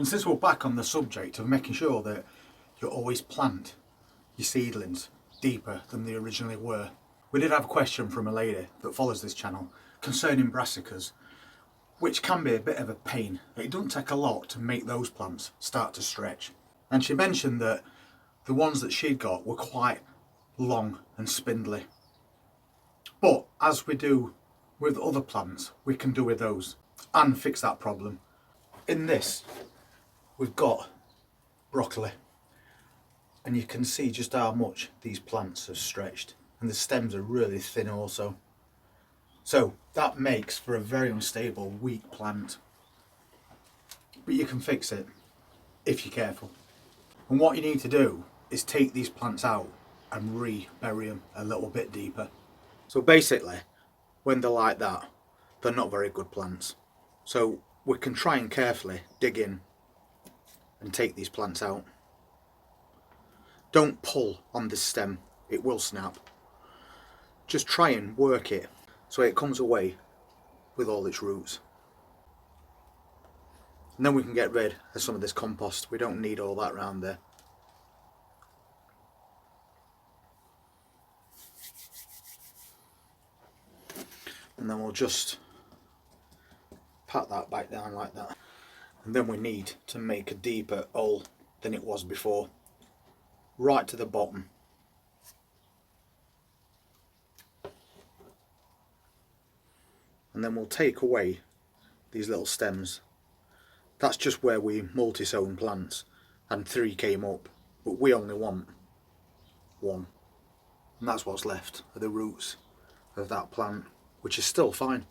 And since we're back on the subject of making sure that you always plant your seedlings deeper than they originally were, we did have a question from a lady that follows this channel concerning brassicas, which can be a bit of a pain. It doesn't take a lot to make those plants start to stretch. And she mentioned that the ones that she'd got were quite long and spindly. But as we do with other plants, we can do with those and fix that problem. In this, we've got broccoli, and you can see just how much these plants have stretched, and the stems are really thin also. So that makes for a very unstable, weak plant. But you can fix it if you're careful. And what you need to do is take these plants out and re-bury them a little bit deeper. So basically, when they're like that, they're not very good plants. So we can try and carefully dig in and take these plants out. Don't pull on this stem, it will snap. Just try and work it so it comes away with all its roots. And then we can get rid of some of this compost. We don't need all that around there. And then we'll just pat that back down like that. And then we need to make a deeper hole than it was before, right to the bottom. And then we'll take away these little stems. That's just where we multi-sown plants, and 3 came up, but we only want 1. And that's what's left of the roots of that plant, which is still fine.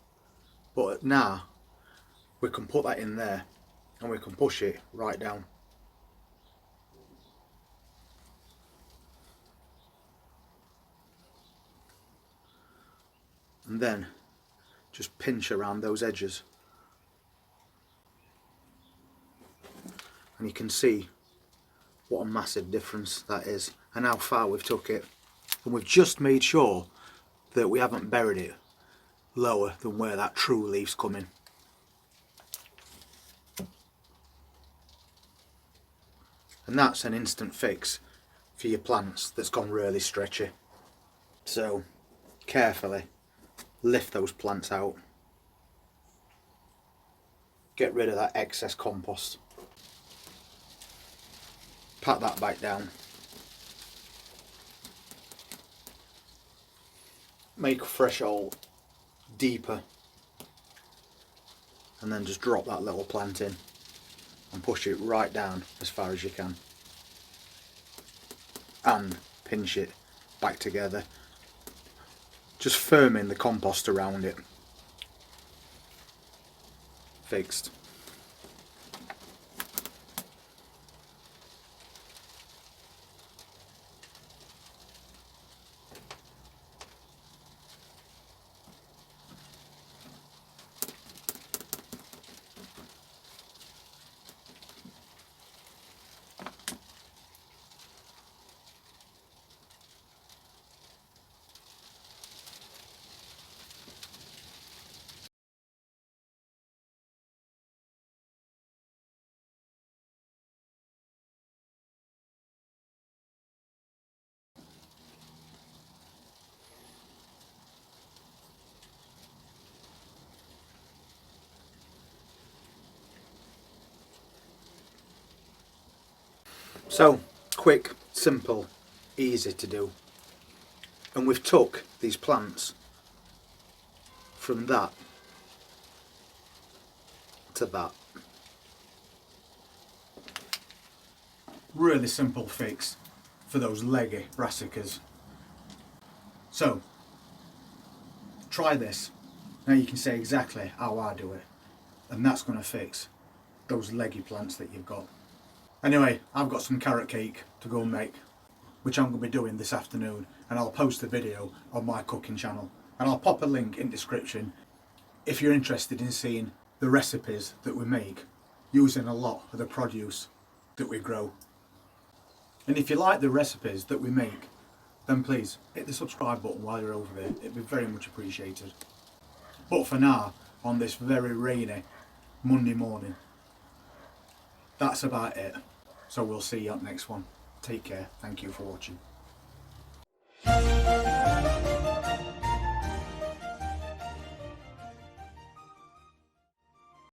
But now we can put that in there and we can push it right down. And then just pinch around those edges. And you can see what a massive difference that is and how far we've took it. And we've just made sure that we haven't buried it lower than where that true leaf's coming. And that's an instant fix for your plants that's gone really stretchy. So carefully lift those plants out. Get rid of that excess compost. Pat that back down. Make a fresh hole deeper, and then just drop that little plant in and push it right down as far as you can, and pinch it back together, just firming the compost around it. Fixed. So quick, simple, easy to do. And we've took these plants from that to that. Really simple fix for those leggy brassicas. So try this. Now you can see exactly how I do it, and that's going to fix those leggy plants that you've got. Anyway, I've got some carrot cake to go and make, which I'm going to be doing this afternoon, and I'll post the video on my cooking channel, and I'll pop a link in the description if you're interested in seeing the recipes that we make using a lot of the produce that we grow. And if you like the recipes that we make, then please hit the subscribe button while you're over there. It'd be very much appreciated. But for now, on this very rainy Monday morning, that's about it. So we'll see you on the next one. Take care. Thank you for watching.